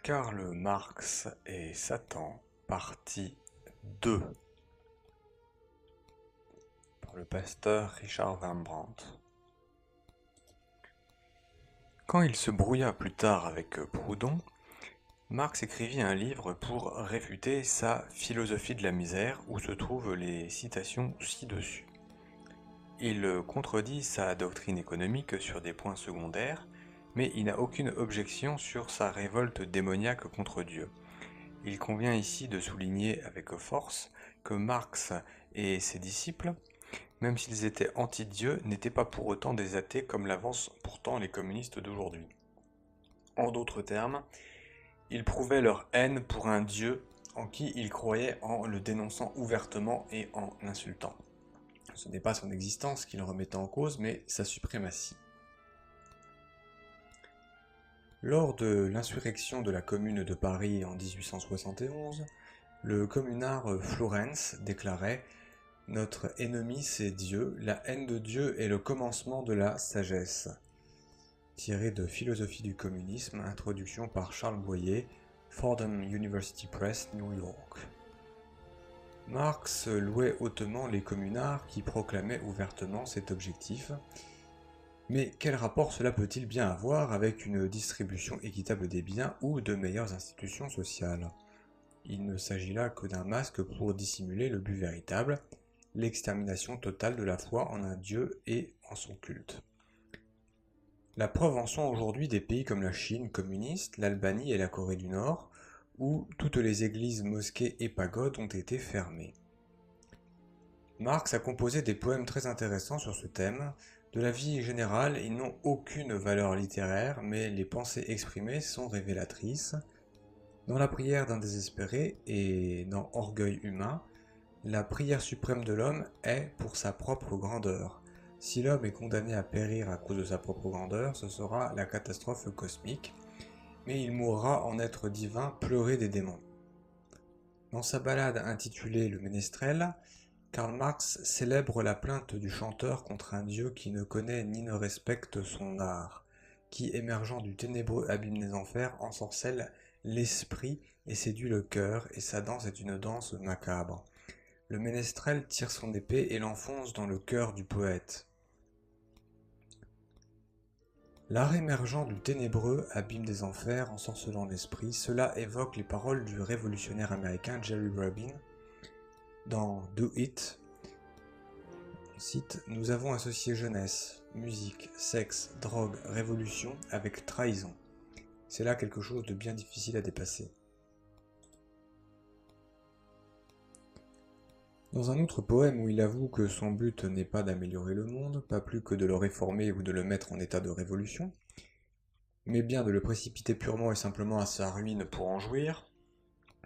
Karl Marx et Satan, partie 2, par le pasteur Richard Wurmbrand. Quand il se brouilla plus tard avec Proudhon, Marx écrivit un livre pour réfuter sa philosophie de la misère, où se trouvent les citations ci-dessus. Il contredit sa doctrine économique sur des points secondaires, mais il n'a aucune objection sur sa révolte démoniaque contre Dieu. Il convient ici de souligner avec force que Marx et ses disciples, même s'ils étaient anti-Dieu, n'étaient pas pour autant des athées comme l'avancent pourtant les communistes d'aujourd'hui. En d'autres termes, ils prouvaient leur haine pour un Dieu en qui ils croyaient en le dénonçant ouvertement et en l'insultant. Ce n'est pas son existence qu'ils remettaient en cause, mais sa suprématie. Lors de l'insurrection de la Commune de Paris en 1871, le communard Flourens déclarait « Notre ennemi c'est Dieu, la haine de Dieu est le commencement de la sagesse », tiré de Philosophie du communisme, introduction par Charles Boyer, Fordham University Press, New York. Marx louait hautement les communards qui proclamaient ouvertement cet objectif. Mais quel rapport cela peut-il bien avoir avec une distribution équitable des biens ou de meilleures institutions sociales ? Il ne s'agit là que d'un masque pour dissimuler le but véritable, l'extermination totale de la foi en un Dieu et en son culte. La preuve en sont aujourd'hui des pays comme la Chine communiste, l'Albanie et la Corée du Nord, où toutes les églises, mosquées et pagodes ont été fermées. Marx a composé des poèmes très intéressants sur ce thème. De la vie générale, ils n'ont aucune valeur littéraire, mais les pensées exprimées sont révélatrices. Dans la prière d'un désespéré et dans Orgueil humain, la prière suprême de l'homme est pour sa propre grandeur. Si l'homme est condamné à périr à cause de sa propre grandeur, ce sera la catastrophe cosmique, mais il mourra en être divin, pleuré des démons. Dans sa ballade intitulée Le Ménestrel, Karl Marx célèbre la plainte du chanteur contre un Dieu qui ne connaît ni ne respecte son art, qui, émergeant du ténébreux abîme des enfers, ensorcelle l'esprit et séduit le cœur, et sa danse est une danse macabre. Le ménestrel tire son épée et l'enfonce dans le cœur du poète. L'art émergeant du ténébreux abîme des enfers, ensorcelant l'esprit, cela évoque les paroles du révolutionnaire américain Jerry Rubin dans Do It. On cite « Nous avons associé jeunesse, musique, sexe, drogue, révolution avec trahison. C'est là quelque chose de bien difficile à dépasser. » Dans un autre poème où il avoue que son but n'est pas d'améliorer le monde, pas plus que de le réformer ou de le mettre en état de révolution, mais bien de le précipiter purement et simplement à sa ruine pour en jouir,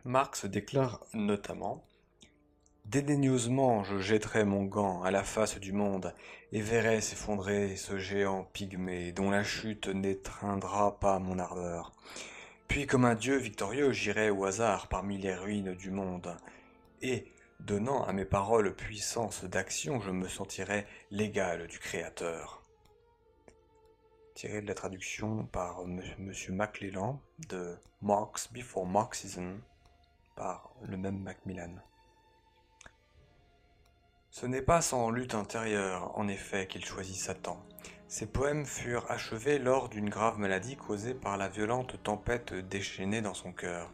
Marx déclare notamment « Dédaigneusement je jetterai mon gant à la face du monde et verrai s'effondrer ce géant pygmée dont la chute n'étreindra pas mon ardeur. Puis comme un dieu victorieux j'irai au hasard parmi les ruines du monde et, donnant à mes paroles puissance d'action, je me sentirai l'égal du Créateur. » Tiré de la traduction par M. McClellan de Marx Before Marxism par le même Macmillan. Ce n'est pas sans lutte intérieure, en effet, qu'il choisit Satan. Ses poèmes furent achevés lors d'une grave maladie causée par la violente tempête déchaînée dans son cœur.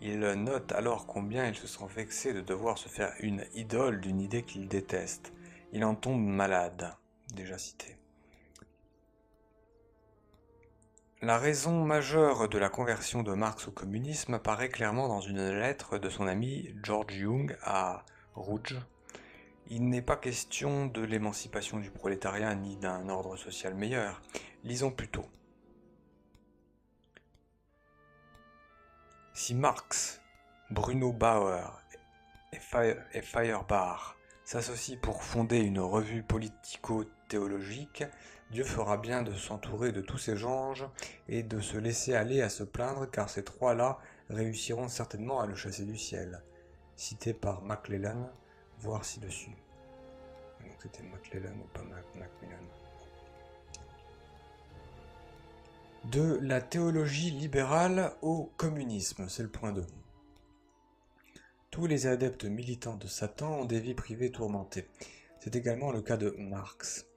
Il note alors combien il se sent vexé de devoir se faire une idole d'une idée qu'il déteste. Il en tombe malade, déjà cité. La raison majeure de la conversion de Marx au communisme apparaît clairement dans une lettre de son ami George Young à Rudge. Il n'est pas question de l'émancipation du prolétariat ni d'un ordre social meilleur. Lisons plutôt. Si Marx, Bruno Bauer et Feuerbach s'associent pour fonder une revue politico-théologique, Dieu fera bien de s'entourer de tous ces anges et de se laisser aller à se plaindre, car ces trois-là réussiront certainement à le chasser du ciel. Cité par McClellan, voir ci-dessus. Donc c'était McClellan ou pas Macmillan. De la théologie libérale au communisme, c'est le point 2. Tous les adeptes militants de Satan ont des vies privées tourmentées. C'est également le cas de Marx.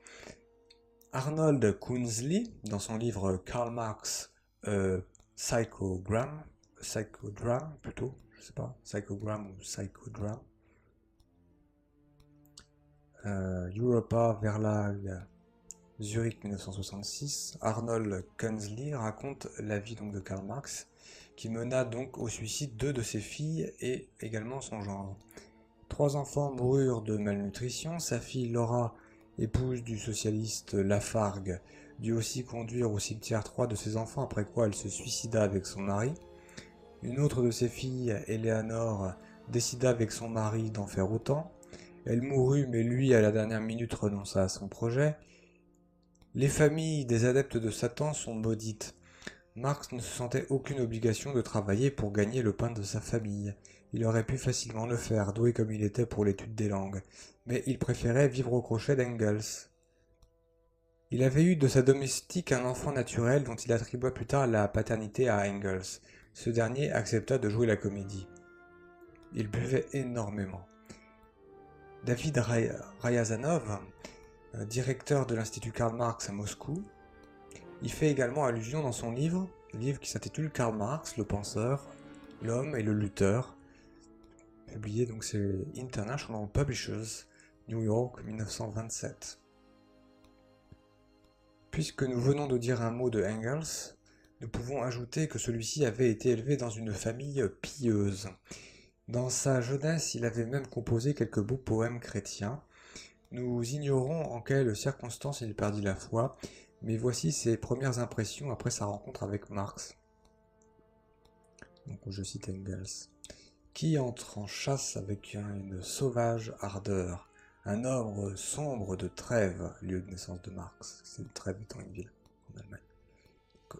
Arnold Künzli, dans son livre Karl Marx Psychodrame plutôt, je sais pas, Psychodrame ou Psychodrame, Europa Verlag, Zurich 1966, Arnold Künzli raconte la vie donc de Karl Marx, qui mena donc au suicide 2 de ses filles et également son gendre. 3 enfants moururent de malnutrition, sa fille Laura, épouse du socialiste Lafargue, dut aussi conduire au cimetière 3 de ses enfants, après quoi elle se suicida avec son mari. Une autre de ses filles, Eleanor, décida avec son mari d'en faire autant. Elle mourut, mais lui, à la dernière minute, renonça à son projet. Les familles des adeptes de Satan sont maudites. Marx ne se sentait aucune obligation de travailler pour gagner le pain de sa famille. Il aurait pu facilement le faire, doué comme il était pour l'étude des langues, mais il préférait vivre au crochet d'Engels. Il avait eu de sa domestique un enfant naturel dont il attribua plus tard la paternité à Engels. Ce dernier accepta de jouer la comédie. Il buvait énormément. David Ryazanov, directeur de l'Institut Karl Marx à Moscou, il fait également allusion dans son livre qui s'intitule Karl Marx, le penseur, l'homme et le lutteur, publié donc c'est International Publishers, New York 1927. Puisque nous venons de dire un mot de Engels, nous pouvons ajouter que celui-ci avait été élevé dans une famille pieuse. Dans sa jeunesse, il avait même composé quelques beaux poèmes chrétiens. Nous ignorons en quelles circonstances il perdit la foi, mais voici ses premières impressions après sa rencontre avec Marx. Donc je cite Engels. Qui entre en chasse avec une sauvage ardeur, un ombre sombre de Trèves, lieu de naissance de Marx, c'est Trèves étant une ville en Allemagne.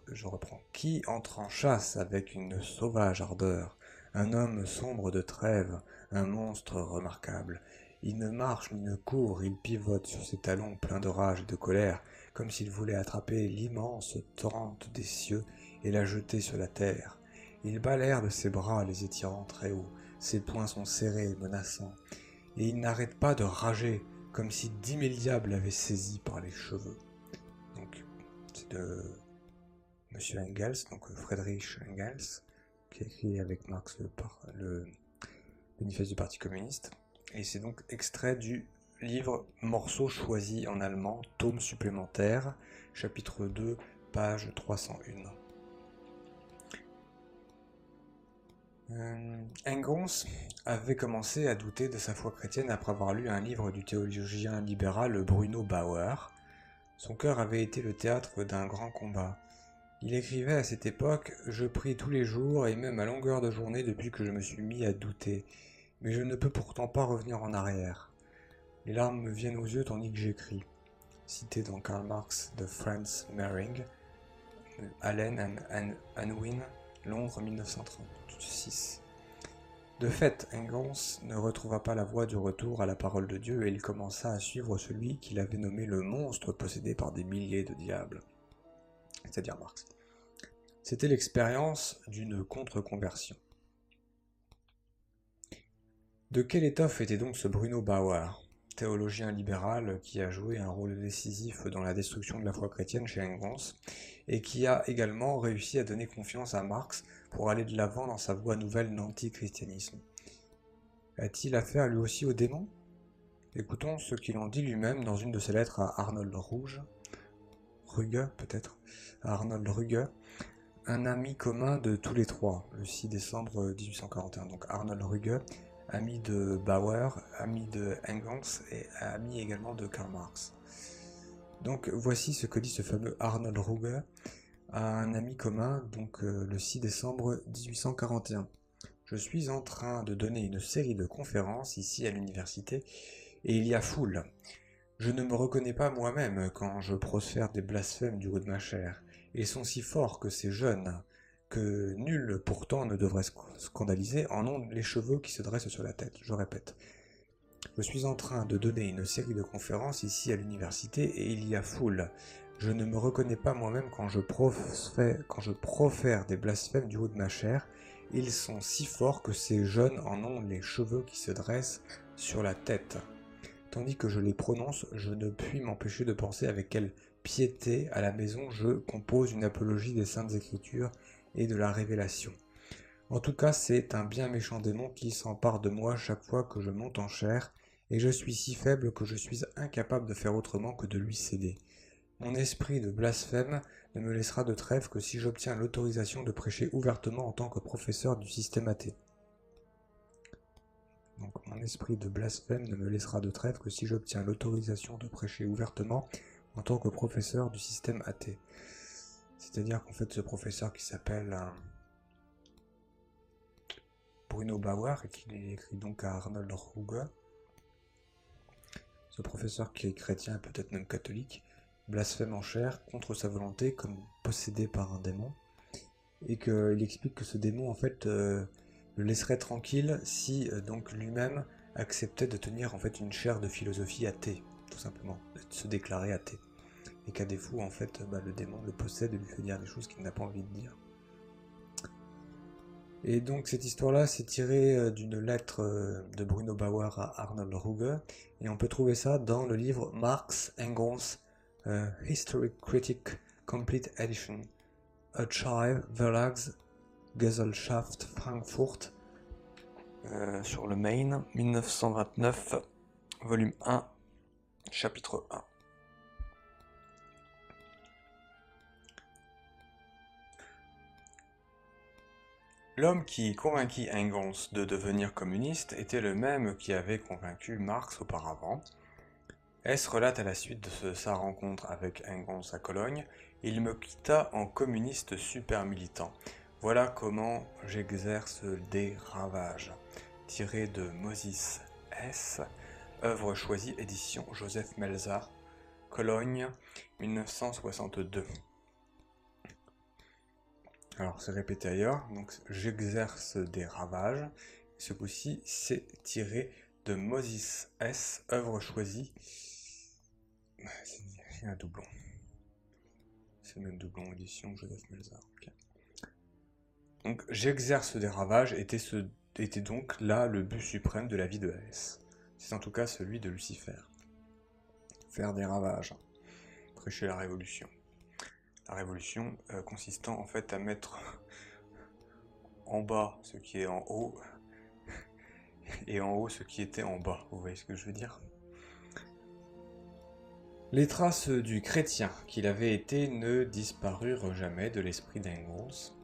Je reprends. Qui entre en chasse avec une sauvage ardeur, un homme sombre de Trèves, un monstre remarquable. Il ne marche ni ne court, il pivote sur ses talons pleins de rage et de colère, comme s'il voulait attraper l'immense tente des cieux et la jeter sur la terre. Il bat l'air de ses bras, les étirant très haut, ses poings sont serrés, menaçants, et il n'arrête pas de rager, comme si 10 000 diables l'avaient saisi par les cheveux. Donc, c'est de Monsieur Engels, donc Friedrich Engels, qui a écrit avec Marx le manifeste du Parti communiste, et c'est donc extrait du livre Morceaux choisis en allemand, tome supplémentaire, chapitre 2, page 301. Engels avait commencé à douter de sa foi chrétienne après avoir lu un livre du théologien libéral Bruno Bauer. Son cœur avait été le théâtre d'un grand combat. Il écrivait à cette époque « Je prie tous les jours et même à longueur de journée depuis que je me suis mis à douter, mais je ne peux pourtant pas revenir en arrière. Les larmes me viennent aux yeux tandis que j'écris. » Cité dans Karl Marx de Franz Mehring, Allen and Unwin, Londres 1936. De fait, Engels ne retrouva pas la voie du retour à la parole de Dieu et il commença à suivre celui qu'il avait nommé le monstre possédé par des milliers de diables, c'est-à-dire Marx. C'était l'expérience d'une contre-conversion. De quelle étoffe était donc ce Bruno Bauer, théologien libéral qui a joué un rôle décisif dans la destruction de la foi chrétienne chez Engels et qui a également réussi à donner confiance à Marx pour aller de l'avant dans sa voie nouvelle d'antichristianisme? A-t-il affaire lui aussi au démon? Écoutons ce qu'il en dit lui-même dans une de ses lettres à Arnold Ruge, un ami commun de tous les trois, le 6 décembre 1841. Donc Arnold Ruge, ami de Bauer, ami de Engels et ami également de Karl Marx. Donc voici ce que dit ce fameux Arnold Ruge à un ami commun, donc le 6 décembre 1841. Je suis en train de donner une série de conférences ici à l'université et il y a foule. Je ne me reconnais pas moi-même quand je profère des blasphèmes du haut de ma chair. Ils sont si forts que ces jeunes, que nul pourtant ne devrait scandaliser, en ont les cheveux qui se dressent sur la tête. Je répète. Je suis en train de donner une série de conférences ici à l'université et il y a foule. Je ne me reconnais pas moi-même quand je profère des blasphèmes du haut de ma chair. Ils sont si forts que ces jeunes en ont les cheveux qui se dressent sur la tête. Tandis que je les prononce, je ne puis m'empêcher de penser avec quelle piété à la maison je compose une apologie des Saintes Écritures et de la Révélation. En tout cas, c'est un bien méchant démon qui s'empare de moi chaque fois que je monte en chair, et je suis si faible que je suis incapable de faire autrement que de lui céder. Mon esprit de blasphème ne me laissera de trêve que si j'obtiens l'autorisation de prêcher ouvertement en tant que professeur du système athée. Donc mon esprit de blasphème ne me laissera de trêve que si j'obtiens l'autorisation de prêcher ouvertement en tant que professeur du système athée. C'est-à-dire qu'en fait ce professeur qui s'appelle Bruno Bauer et qui écrit donc à Arnold Ruger, ce professeur qui est chrétien et peut-être même catholique, blasphème en chair contre sa volonté comme possédé par un démon, et qu'il explique que ce démon en fait le laisserait tranquille si donc lui-même acceptait de tenir en fait une chaire de philosophie athée, tout simplement, de se déclarer athée, et qu'à défaut en fait le démon le possède et lui fait dire des choses qu'il n'a pas envie de dire. Et donc cette histoire-là, c'est tiré d'une lettre de Bruno Bauer à Arnold Ruger, et on peut trouver ça dans le livre Marx Engels History Critic Complete Edition, Archive Verlags Gesellschaft Frankfurt, sur le Main, 1929, volume 1, chapitre 1. L'homme qui convainquit Engels de devenir communiste était le même qui avait convaincu Marx auparavant. Hess relate à la suite de sa rencontre avec Engels à Cologne: « Il me quitta en communiste super militant. Voilà comment j'exerce des ravages. » Tiré de Moses Hess, œuvre choisie, édition Joseph Melzar, Cologne, 1962. Alors c'est répété ailleurs, donc j'exerce des ravages. Ce coup-ci, c'est tiré de Moses Hess, œuvre choisie. C'est un doublon. C'est le même doublon, édition Joseph Melzar. Okay. Donc j'exerce des ravages était donc là le but suprême de la vie de Hess. C'est en tout cas celui de Lucifer. Faire des ravages. Prêcher la révolution. La révolution consistant en fait à mettre en bas ce qui est en haut et en haut ce qui était en bas. Vous voyez ce que je veux dire? Les traces du chrétien qu'il avait été ne disparurent jamais de l'esprit d'Engels.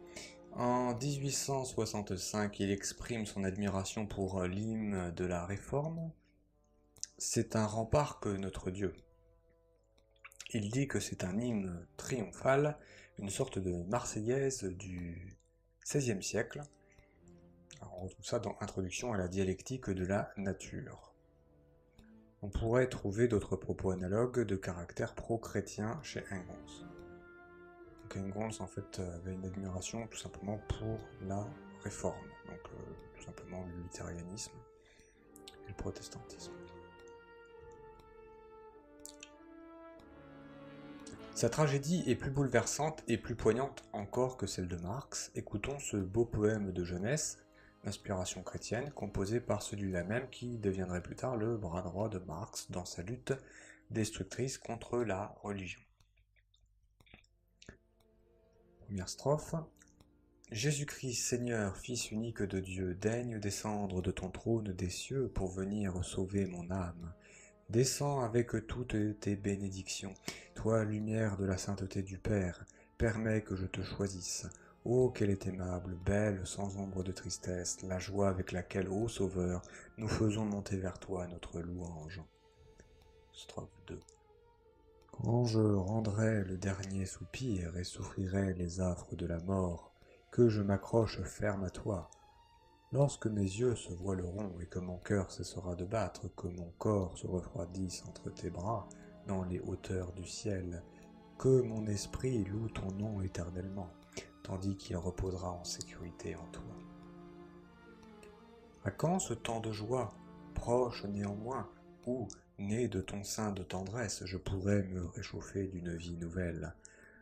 En 1865, il exprime son admiration pour l'hymne de la Réforme. C'est un rempart que notre Dieu. Il dit que c'est un hymne triomphal, une sorte de marseillaise du XVIe siècle. Alors, on retrouve ça dans Introduction à la dialectique de la nature. On pourrait trouver d'autres propos analogues de caractère pro-chrétien chez Engels. Donc Engels en fait avait une admiration tout simplement pour la réforme, donc tout simplement le luthérianisme et le protestantisme. Sa tragédie est plus bouleversante et plus poignante encore que celle de Marx. Écoutons ce beau poème de jeunesse, d'inspiration chrétienne, composé par celui-là même qui deviendrait plus tard le bras droit de Marx dans sa lutte destructrice contre la religion. Première strophe. Jésus-Christ, Seigneur, Fils unique de Dieu, daigne descendre de ton trône des cieux pour venir sauver mon âme. Descends avec toutes tes bénédictions, toi, lumière de la sainteté du Père, permets que je te choisisse. Oh, qu'elle est aimable, belle, sans ombre de tristesse, la joie avec laquelle, ô Sauveur, nous faisons monter vers toi notre louange. Strophe 2. Quand je rendrai le dernier soupir et souffrirai les affres de la mort, que je m'accroche ferme à toi. Lorsque mes yeux se voileront et que mon cœur cessera de battre, que mon corps se refroidisse entre tes bras, dans les hauteurs du ciel, que mon esprit loue ton nom éternellement, tandis qu'il reposera en sécurité en toi. À quand ce temps de joie, proche néanmoins, où, né de ton sein de tendresse, je pourrais me réchauffer d'une vie nouvelle.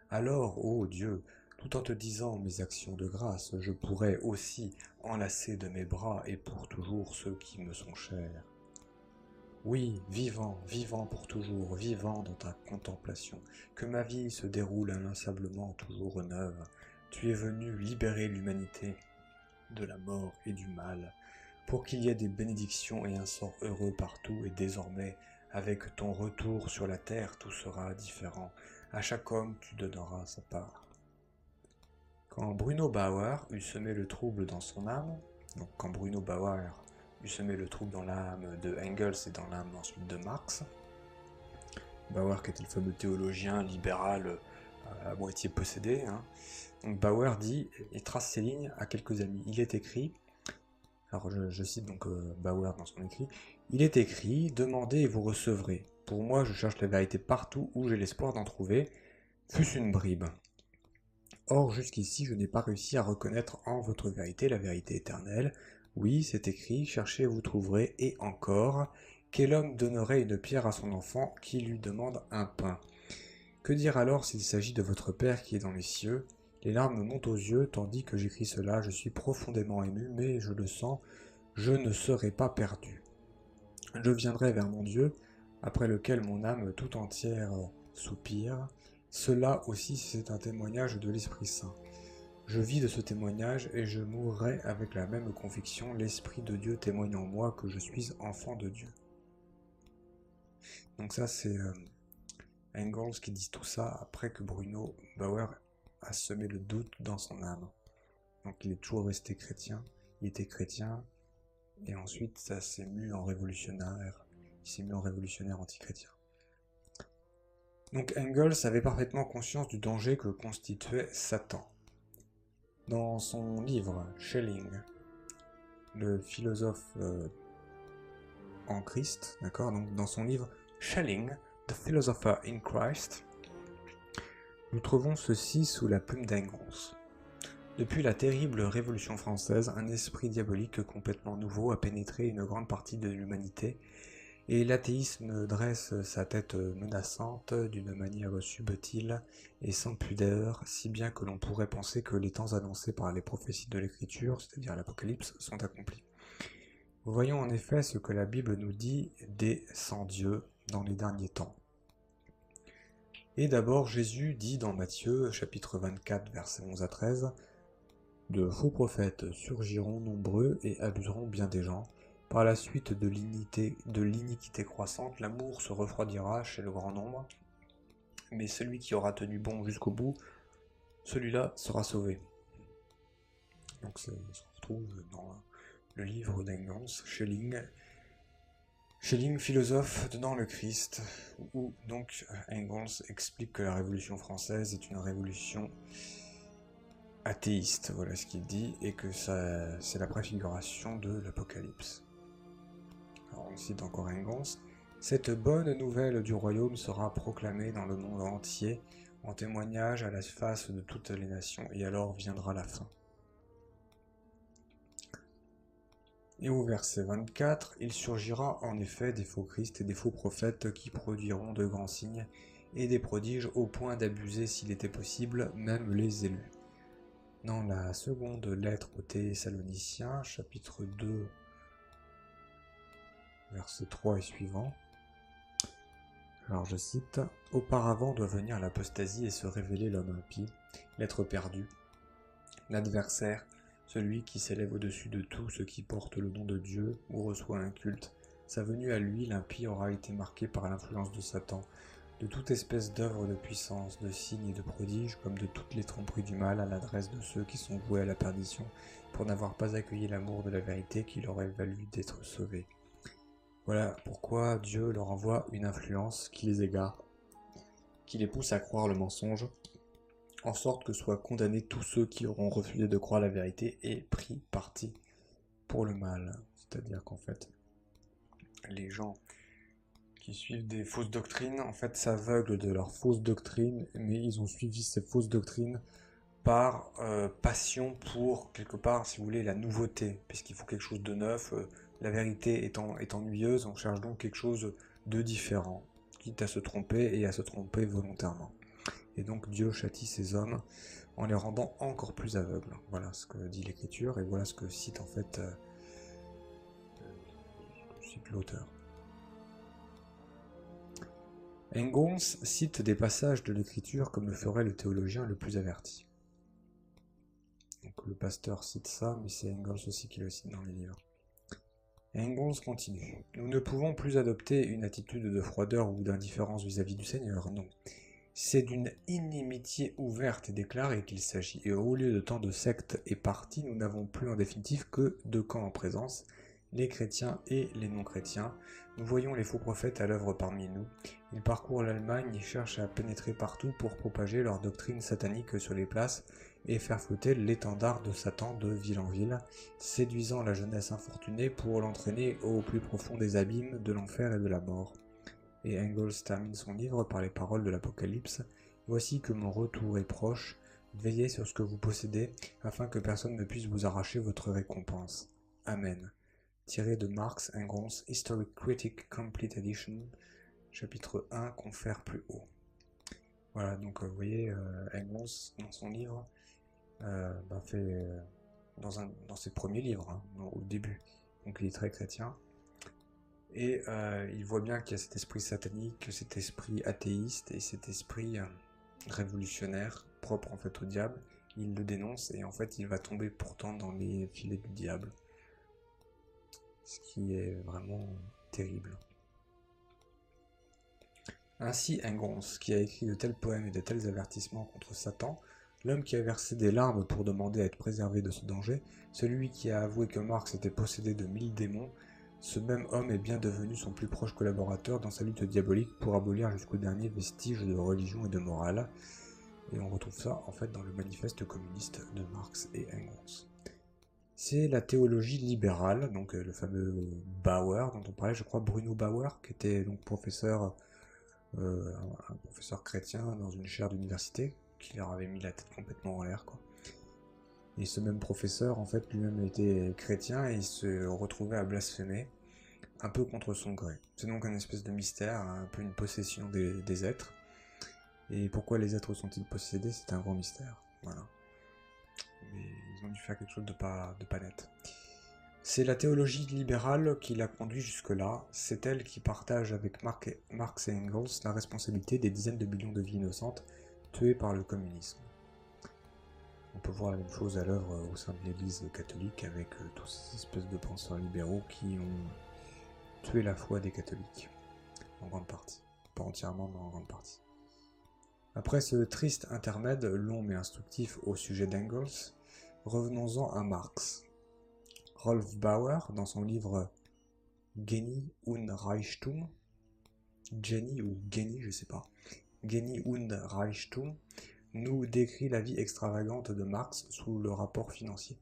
Alors, ô Dieu, tout en te disant mes actions de grâce, je pourrais aussi enlacer de mes bras et pour toujours ceux qui me sont chers. Oui, vivant, vivant pour toujours, vivant dans ta contemplation, que ma vie se déroule inlassablement toujours neuve. Tu es venu libérer l'humanité de la mort et du mal, pour qu'il y ait des bénédictions et un sort heureux partout, et désormais, avec ton retour sur la terre, tout sera différent. À chaque homme, tu donneras sa part. Quand Bruno Bauer eut semé le trouble dans son âme, donc quand Bruno Bauer eut semé le trouble dans l'âme de Engels et dans l'âme ensuite de Marx, Bauer qui était le fameux théologien libéral à moitié possédé, hein. Donc Bauer dit, et trace ces lignes à quelques amis. Il est écrit, alors je cite donc Bauer dans son écrit, il est écrit, demandez et vous recevrez. Pour moi, je cherche la vérité partout où j'ai l'espoir d'en trouver, fût-ce une bribe. Or, jusqu'ici, je n'ai pas réussi à reconnaître en votre vérité la vérité éternelle. Oui, c'est écrit, cherchez et vous trouverez, et encore, quel homme donnerait une pierre à son enfant qui lui demande un pain? Que dire alors s'il s'agit de votre Père qui est dans les cieux? Les larmes me montent aux yeux, tandis que j'écris cela, je suis profondément ému, mais je le sens, je ne serai pas perdu. Je viendrai vers mon Dieu, après lequel mon âme tout entière soupire. Cela aussi c'est un témoignage de l'Esprit Saint. Je vis de ce témoignage et je mourrai avec la même conviction, l'Esprit de Dieu témoigne en moi que je suis enfant de Dieu. Donc ça c'est Engels qui dit tout ça après que Bruno Bauer a semé le doute dans son âme. Donc il est toujours resté chrétien, il était chrétien, et ensuite ça s'est mu en révolutionnaire, il s'est mu en révolutionnaire antichrétien. Donc Engels avait parfaitement conscience du danger que constituait Satan. Dans son livre Schelling, le philosophe en Christ, d'accord, donc dans son livre Schelling, The Philosopher in Christ, nous trouvons ceci sous la plume d'Engels. Depuis la terrible Révolution française, un esprit diabolique complètement nouveau a pénétré une grande partie de l'humanité, et l'athéisme dresse sa tête menaçante d'une manière subtile et sans pudeur, si bien que l'on pourrait penser que les temps annoncés par les prophéties de l'Écriture, c'est-à-dire l'Apocalypse, sont accomplis. Voyons en effet ce que la Bible nous dit des sans-dieux dans les derniers temps. Et d'abord, Jésus dit dans Matthieu, chapitre 24, versets 11 à 13, « De faux prophètes surgiront nombreux et abuseront bien des gens. Par la suite de l'iniquité croissante, l'amour se refroidira chez le grand nombre, mais celui qui aura tenu bon jusqu'au bout, celui-là sera sauvé. » Donc ça se retrouve dans le livre d'Engels, Schelling, philosophe dans le Christ, où donc Engels explique que la Révolution française est une révolution athéiste, voilà ce qu'il dit, et que c'est la préfiguration de l'Apocalypse. Alors on cite encore Engels. Cette bonne nouvelle du royaume sera proclamée dans le monde entier, en témoignage à la face de toutes les nations, et alors viendra la fin. Et au verset 24, il surgira en effet des faux Christ et des faux prophètes qui produiront de grands signes et des prodiges au point d'abuser, s'il était possible, même les élus. Dans la seconde lettre aux Thessaloniciens, chapitre 2, verset 3 et suivant, alors je cite, « Auparavant doit venir l'apostasie et se révéler l'homme impie, l'être perdu, l'adversaire, celui qui s'élève au-dessus de tout ce qui porte le nom de Dieu ou reçoit un culte. Sa venue à lui, l'impie, aura été marquée par l'influence de Satan, de toute espèce d'œuvre de puissance, de signes et de prodiges, comme de toutes les tromperies du mal à l'adresse de ceux qui sont voués à la perdition, pour n'avoir pas accueilli l'amour de la vérité qui leur aurait valu d'être sauvés. » Voilà pourquoi Dieu leur envoie une influence qui les égare, qui les pousse à croire le mensonge, en sorte que soient condamnés tous ceux qui auront refusé de croire la vérité et pris parti pour le mal. C'est-à-dire qu'en fait, les gens qui suivent des fausses doctrines, en fait, s'aveuglent de leurs fausses doctrines, mais ils ont suivi ces fausses doctrines par passion pour, quelque part, si vous voulez, la nouveauté, puisqu'il faut quelque chose de neuf, La vérité est ennuyeuse, on cherche donc quelque chose de différent, quitte à se tromper et à se tromper volontairement. Et donc Dieu châtie ces hommes en les rendant encore plus aveugles. Voilà ce que dit l'Écriture et voilà ce que cite en fait l'auteur. Engels cite des passages de l'Écriture comme le ferait le théologien le plus averti. Donc le pasteur cite ça, mais c'est Engels aussi qui le cite dans les livres. Engels continue. Nous ne pouvons plus adopter une attitude de froideur ou d'indifférence vis-à-vis du Seigneur, non. C'est d'une inimitié ouverte et déclarée qu'il s'agit, et au lieu de tant de sectes et partis, nous n'avons plus en définitive que deux camps en présence, les chrétiens et les non-chrétiens. Nous voyons les faux prophètes à l'œuvre parmi nous. Ils parcourent l'Allemagne et cherchent à pénétrer partout pour propager leur doctrine satanique sur les places et faire flotter l'étendard de Satan de ville en ville, séduisant la jeunesse infortunée pour l'entraîner au plus profond des abîmes de l'enfer et de la mort. Et Engels termine son livre par les paroles de l'Apocalypse. Voici que mon retour est proche, veillez sur ce que vous possédez, afin que personne ne puisse vous arracher votre récompense. Amen. Tiré de Marx Engels Historic Critic Complete Edition, chapitre 1, confère plus haut. Voilà, donc vous voyez, Engels, dans son livre, fait dans ses premiers livres, hein, au début, donc il est très chrétien, et il voit bien qu'il y a cet esprit satanique, cet esprit athéiste et cet esprit révolutionnaire, propre en fait au diable. Il le dénonce et en fait il va tomber pourtant dans les filets du diable, ce qui est vraiment terrible. Ainsi Engels, qui a écrit de tels poèmes et de tels avertissements contre Satan, l'homme qui a versé des larmes pour demander à être préservé de ce danger, celui qui a avoué que Marx était possédé de 1000 démons, ce même homme est bien devenu son plus proche collaborateur dans sa lutte diabolique pour abolir jusqu'au dernier vestige de religion et de morale. Et on retrouve ça en fait dans le manifeste communiste de Marx et Engels. C'est la théologie libérale, donc le fameux Bauer dont on parlait, je crois Bruno Bauer, qui était donc professeur, un professeur chrétien dans une chaire d'université, qui leur avait mis la tête complètement en l'air, quoi. Et ce même professeur, en fait, lui-même était chrétien et il se retrouvait à blasphémer, un peu contre son gré. C'est donc un espèce de mystère, un peu une possession des êtres. Et pourquoi les êtres sont-ils possédés? C'est un grand mystère, voilà. Mais ils ont dû faire quelque chose de pas net. C'est la théologie libérale qui l'a conduit jusque-là, c'est elle qui partage avec Marx et Engels la responsabilité des dizaines de millions de vies innocentes tuées par le communisme. On peut voir la même chose à l'œuvre au sein de l'Église catholique avec tous ces espèces de penseurs libéraux qui ont tué la foi des catholiques, en grande partie. Pas entièrement, mais en grande partie. Après ce triste intermède, long mais instructif au sujet d'Engels, revenons-en à Marx. Rolf Bauer, dans son livre Genie und Reichtum, Jenny ou Genie, je sais pas, Genie und Reichtum, nous décrit la vie extravagante de Marx sous le rapport financier.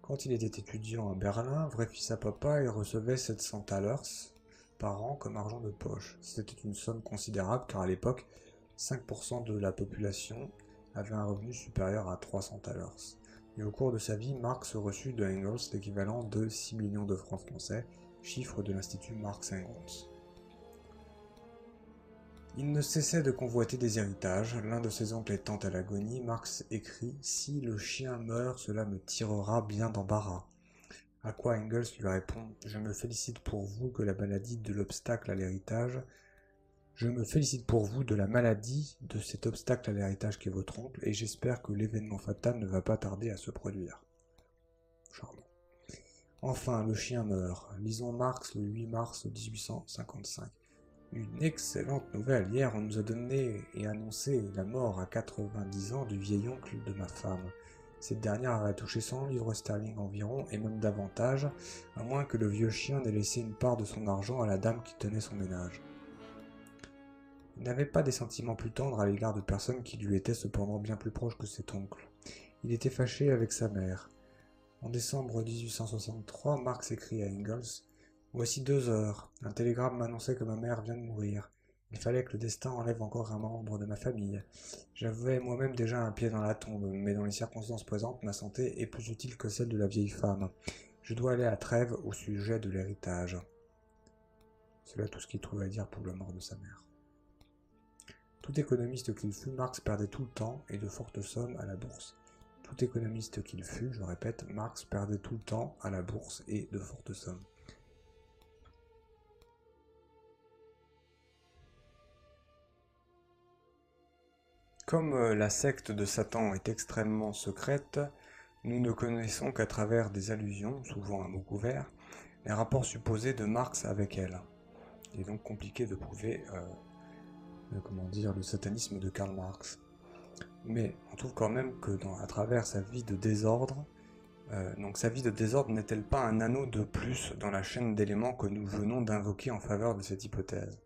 Quand il était étudiant à Berlin, vrai fils à papa, il recevait 700 thalers par an comme argent de poche. C'était une somme considérable car à l'époque, 5% de la population avait un revenu supérieur à 300 thalers. Et au cours de sa vie, Marx reçut de Engels l'équivalent de 6 millions de francs français, chiffre de l'Institut Marx Engels. Il ne cessait de convoiter des héritages. L'un de ses oncles étant à l'agonie, Marx écrit « Si le chien meurt, cela me tirera bien d'embarras ». À quoi Engels lui répond « Je me félicite pour vous que la maladie de l'obstacle à l'héritage. Je me félicite pour vous de la maladie de cet obstacle à l'héritage qu'est votre oncle, et j'espère que l'événement fatal ne va pas tarder à se produire. » Charmant. Enfin, le chien meurt. Lisons Marx le 8 mars 1855. Une excellente nouvelle. Hier, on nous a donné et annoncé la mort à 90 ans du vieil oncle de ma femme. Cette dernière avait touché 100 livres sterling environ, et même davantage, à moins que le vieux chien n'ait laissé une part de son argent à la dame qui tenait son ménage. Il n'avait pas des sentiments plus tendres à l'égard de personnes qui lui étaient cependant bien plus proches que cet oncle. Il était fâché avec sa mère. En décembre 1863, Marx écrit à Engels « Voici 2 heures. Un télégramme m'annonçait que ma mère vient de mourir. Il fallait que le destin enlève encore un membre de ma famille. J'avais moi-même déjà un pied dans la tombe, mais dans les circonstances présentes, ma santé est plus utile que celle de la vieille femme. Je dois aller à Trèves au sujet de l'héritage. C'est là tout ce qu'il trouve à dire pour la mort de sa mère. Tout économiste qu'il fut, Marx perdait tout le temps et de fortes sommes à la bourse. Tout économiste qu'il fut, je répète, Marx perdait tout le temps à la bourse et de fortes sommes. Comme la secte de Satan est extrêmement secrète, nous ne connaissons qu'à travers des allusions, souvent à mots couverts, les rapports supposés de Marx avec elle. Il est donc compliqué de prouver le satanisme de Karl Marx. Mais on trouve quand même que à travers sa vie de désordre, sa vie de désordre n'est-elle pas un anneau de plus dans la chaîne d'éléments que nous venons d'invoquer en faveur de cette hypothèse?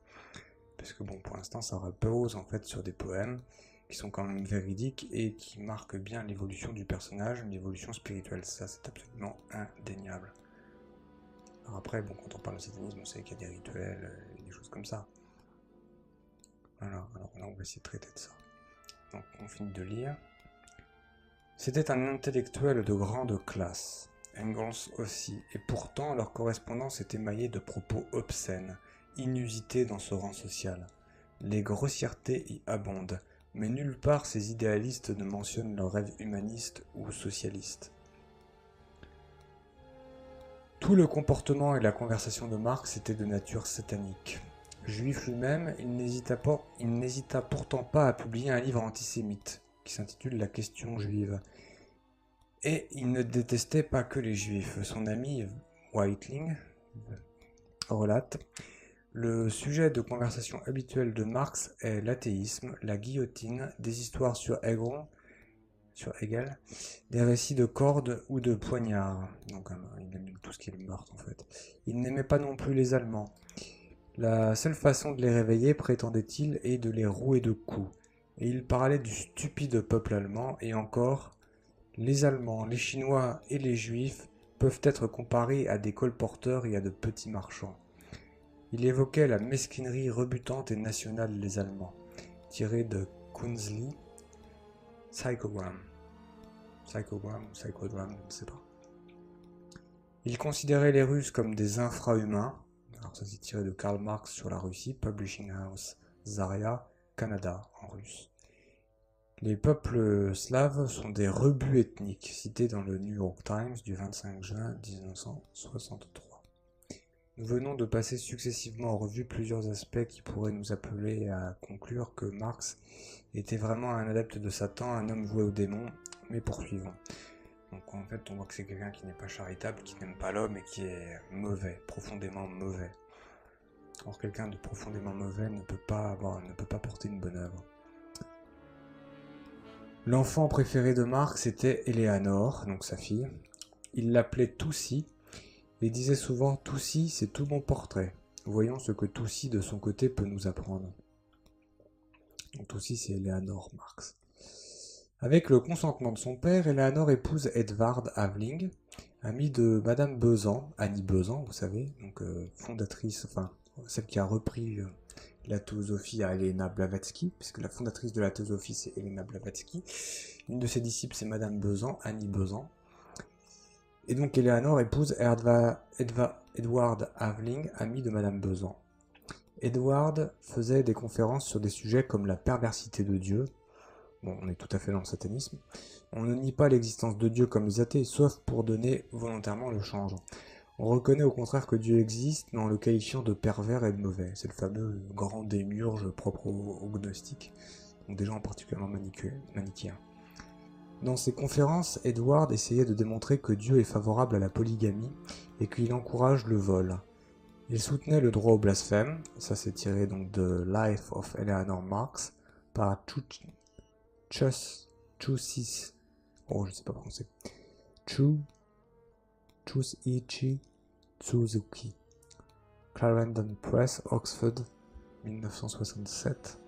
Parce que bon, pour l'instant, ça repose en fait sur des poèmes qui sont quand même véridiques et qui marquent bien l'évolution du personnage, l'évolution spirituelle. Ça, c'est absolument indéniable. Alors après, bon, quand on parle de satanisme, on sait qu'il y a des rituels, des choses comme ça. Voilà, alors là, on va essayer de traiter de ça. Donc, on finit de lire. C'était un intellectuel de grande classe, Engels aussi, et pourtant leur correspondance est émaillée de propos obscènes, inusités dans ce rang social. Les grossièretés y abondent, mais nulle part ces idéalistes ne mentionnent leurs rêves humanistes ou socialistes. Tout le comportement et la conversation de Marx étaient de nature satanique. Juif lui-même, il n'hésita pourtant pas à publier un livre antisémite, qui s'intitule La question juive. Et il ne détestait pas que les juifs. Son ami Weitling relate: le sujet de conversation habituel de Marx est l'athéisme, la guillotine, des histoires sur Hegel, des récits de cordes ou de poignards. Donc il aimait tout ce qui est meurtre en fait. Il n'aimait pas non plus les Allemands. La seule façon de les réveiller, prétendait-il, est de les rouer de coups. Et il parlait du stupide peuple allemand, et encore, les Allemands, les Chinois et les Juifs peuvent être comparés à des colporteurs et à de petits marchands. Il évoquait la mesquinerie rebutante et nationale des Allemands, tiré de Kunzli, Psychogram, je ne sais pas. Il considérait les Russes comme des infra-humains. Alors ça c'est tiré de Karl Marx sur la Russie, Publishing House Zarya, Canada, en russe. Les peuples slaves sont des rebuts ethniques, cités dans le New York Times du 25 juin 1963. Nous venons de passer successivement en revue plusieurs aspects qui pourraient nous appeler à conclure que Marx était vraiment un adepte de Satan, un homme voué au démon, mais poursuivons. Donc en fait, on voit que c'est quelqu'un qui n'est pas charitable, qui n'aime pas l'homme et qui est mauvais, profondément mauvais. Or, quelqu'un de profondément mauvais ne peut pas porter une bonne œuvre. L'enfant préféré de Marx était Éléanore, donc sa fille. Il l'appelait Toussy et disait souvent: Toussy, c'est tout mon portrait. Voyons ce que Toussy de son côté peut nous apprendre. Donc Toussy, c'est Éléanore Marx. Avec le consentement de son père, Éléanore épouse Edvard Aveling, ami de Madame Besan, Annie Besan, vous savez, donc fondatrice, enfin celle qui a repris la théosophie à Elena Blavatsky, puisque la fondatrice de la théosophie c'est Elena Blavatsky. Une de ses disciples c'est Madame Besan, Annie Besan. Et donc Éléanore épouse Edward Aveling, ami de Madame Besan. Edward faisait des conférences sur des sujets comme la perversité de Dieu. Bon, on est tout à fait dans le satanisme. On ne nie pas l'existence de Dieu comme les athées, sauf pour donner volontairement le change. On reconnaît au contraire que Dieu existe, mais en le qualifiant de pervers et de mauvais. C'est le fameux grand démiurge propre aux gnostiques, donc des gens particulièrement manichéens. Dans ses conférences, Edward essayait de démontrer que Dieu est favorable à la polygamie et qu'il encourage le vol. Il soutenait le droit au blasphème, ça c'est tiré donc de Life of Eleanor Marx par Chusis, je sais pas prononcer, Chusichi Suzuki, Clarendon Press, Oxford, 1967.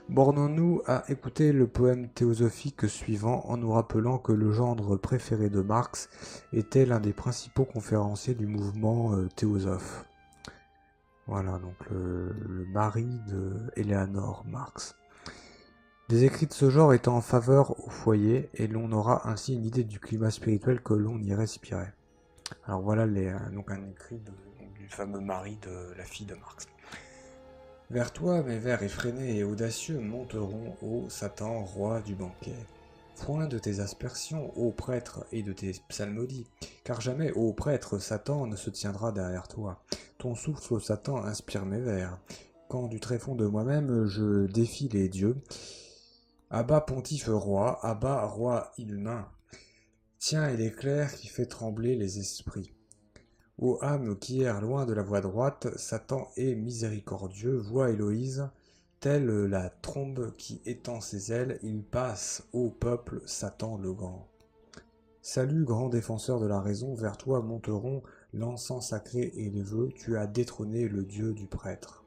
Bornons-nous à écouter le poème théosophique suivant en nous rappelant que le gendre préféré de Marx était l'un des principaux conférenciers du mouvement théosophe. Voilà, donc le mari de Eleanor Marx. Des écrits de ce genre étant en faveur au foyer, et l'on aura ainsi une idée du climat spirituel que l'on y respirait. Alors voilà donc un écrit du fameux mari de la fille de Marx. Vers toi, mes vers effrénés et audacieux monteront, ô Satan, roi du banquet. Point de tes aspersions, ô prêtre, et de tes psalmodies, car jamais, ô prêtre, Satan ne se tiendra derrière toi. Ton souffle, ô Satan, inspire mes vers. Quand du tréfonds de moi-même je défie les dieux, abat pontife roi, abat roi inhumain. Tiens est l'éclair qui fait trembler les esprits. Ô âme qui erre loin de la voie droite, Satan est miséricordieux, voix Héloïse, telle la trombe qui étend ses ailes, il passe, ô peuple, Satan le grand. Salut, grand défenseur de la raison, vers toi monteront l'encens sacré et les vœux, tu as détrôné le dieu du prêtre.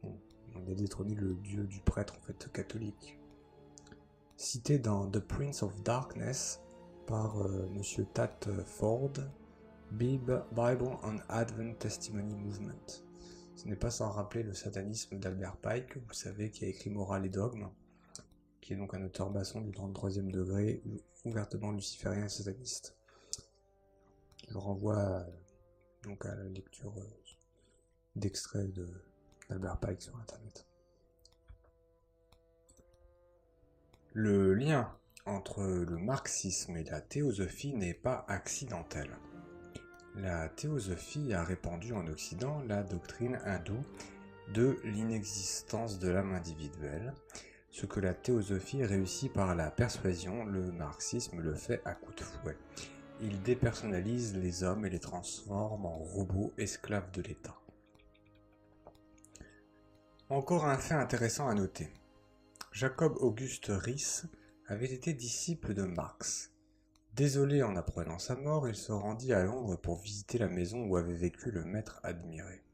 On a détrôné le dieu du prêtre, en fait, catholique. Cité dans The Prince of Darkness par Monsieur Tat Ford, Bible on Advent Testimony Movement. Ce n'est pas sans rappeler le satanisme d'Albert Pike, vous savez, qui a écrit Morale et Dogme, qui est donc un auteur maçon du 33e degré, ouvertement luciférien et sataniste. Je renvoie donc à la lecture d'extraits d'Albert Pike sur Internet. Le lien entre le marxisme et la théosophie n'est pas accidentel. La théosophie a répandu en Occident la doctrine hindoue de l'inexistence de l'âme individuelle. Ce que la théosophie réussit par la persuasion, le marxisme le fait à coups de fouet. Il dépersonnalise les hommes et les transforme en robots esclaves de l'État. Encore un fait intéressant à noter. Jacob Auguste Riis avait été disciple de Marx. Désolé en apprenant sa mort, il se rendit à Londres pour visiter la maison où avait vécu le maître admiré.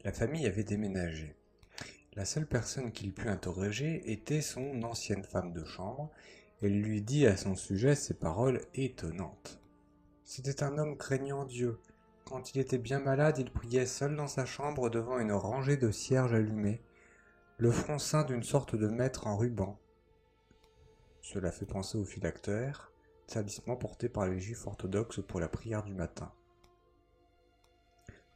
La famille avait déménagé. La seule personne qu'il put interroger était son ancienne femme de chambre. Elle lui dit à son sujet ces paroles étonnantes. C'était un homme craignant Dieu. Quand il était bien malade, il priait seul dans sa chambre devant une rangée de cierges allumés, le front ceint d'une sorte de maître en ruban. Cela fait penser au phylactère, établissement porté par les juifs orthodoxes pour la prière du matin.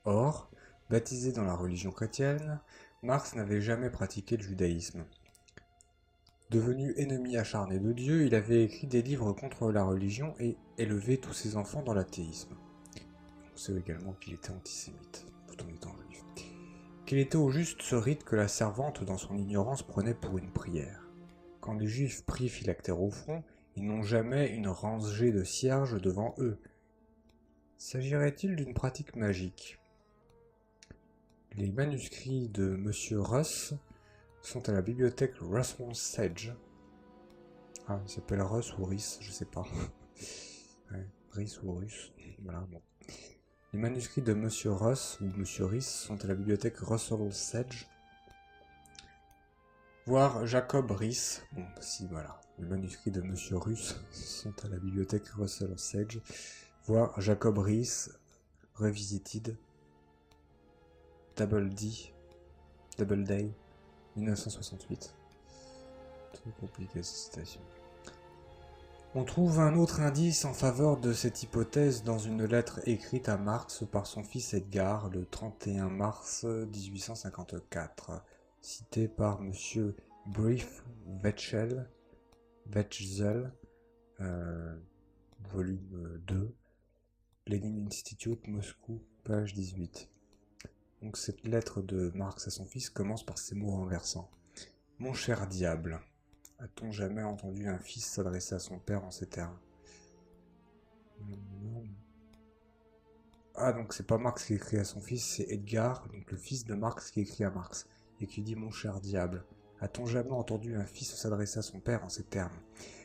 Or, baptisé dans la religion chrétienne, Marx n'avait jamais pratiqué le judaïsme. Devenu ennemi acharné de Dieu, il avait écrit des livres contre la religion et élevé tous ses enfants dans l'athéisme. On sait également qu'il était antisémite, tout en étant juif. Qu'il était au juste ce rite que la servante, dans son ignorance, prenait pour une prière. Quand les juifs prient phylactère au front, ils n'ont jamais une rangée de cierges devant eux. S'agirait-il d'une pratique magique ? Les manuscrits de Monsieur Russ sont à la bibliothèque Russell Sage. Ah, il s'appelle Russ ou Rhys, je sais pas. Ouais, Rhys ou Russ, voilà, bon. Les manuscrits de Monsieur Russ ou Monsieur Rhys sont à la bibliothèque Russell Sage. Voir Jacob Riis, bon, si voilà, les manuscrits de Monsieur Russ sont à la bibliothèque Russell Sage. Voir Jacob Riis, Revisited, Double Day, 1968. Trop compliqué cette citation. On trouve un autre indice en faveur de cette hypothèse dans une lettre écrite à Marx par son fils Edgar le 31 mars 1854. Cité par Monsieur Brief Wetzel, volume 2, Lenin Institute, Moscou, page 18. Donc cette lettre de Marx à son fils commence par ces mots renversants. « Mon cher diable, a-t-on jamais entendu un fils s'adresser à son père en ces termes ?» Ah, donc c'est pas Marx qui écrit à son fils, c'est Edgar, donc le fils de Marx qui écrit à Marx, et qui dit « Mon cher diable, a-t-on jamais entendu un fils s'adresser à son père en ces termes ?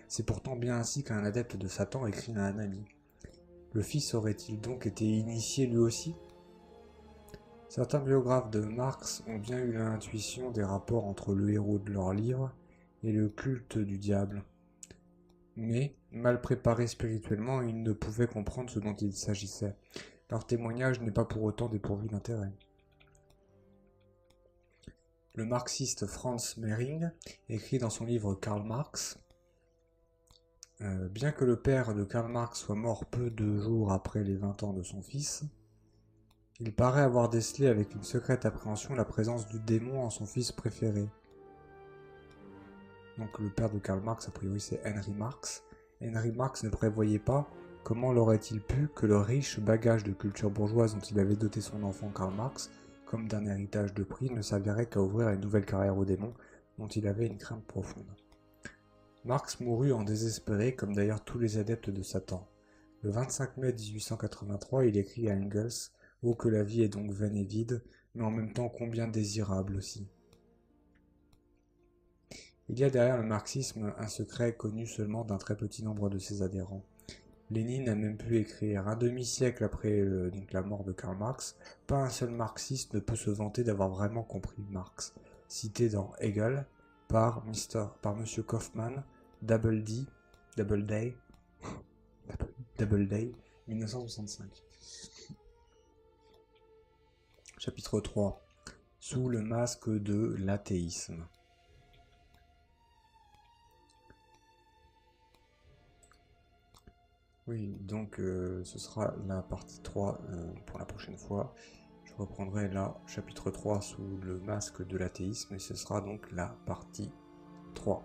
C'est pourtant bien ainsi qu'un adepte de Satan écrit à un ami. Le fils aurait-il donc été initié lui aussi ? Certains biographes de Marx ont bien eu l'intuition des rapports entre le héros de leur livre et le culte du diable. Mais, mal préparés spirituellement, ils ne pouvaient comprendre ce dont il s'agissait. Leur témoignage n'est pas pour autant dépourvu d'intérêt. Le marxiste Franz Mehring écrit dans son livre Karl Marx Bien que le père de Karl Marx soit mort peu de jours après les 20 ans de son fils, il paraît avoir décelé avec une secrète appréhension la présence du démon en son fils préféré. Donc le père de Karl Marx, a priori, c'est Henry Marx. Henry Marx ne prévoyait pas comment l'aurait-il pu que le riche bagage de culture bourgeoise dont il avait doté son enfant Karl Marx, comme d'un héritage de prix, ne servirait qu'à ouvrir une nouvelle carrière au démon, dont il avait une crainte profonde. Marx mourut en désespéré, comme d'ailleurs tous les adeptes de Satan. Le 25 mai 1883, il écrit à Engels « Oh que la vie est donc vaine et vide, mais en même temps combien désirable aussi !» Il y a derrière le marxisme un secret connu seulement d'un très petit nombre de ses adhérents. Lénine a même pu écrire un demi-siècle après la mort de Karl Marx, pas un seul marxiste ne peut se vanter d'avoir vraiment compris Marx, cité dans Hegel par Monsieur Kaufmann, Doubleday, 1965. Chapitre 3. Sous le masque de l'athéisme. Oui, donc ce sera la partie 3 pour la prochaine fois. Je reprendrai là, chapitre 3 sous le masque de l'athéisme, et ce sera donc la partie 3.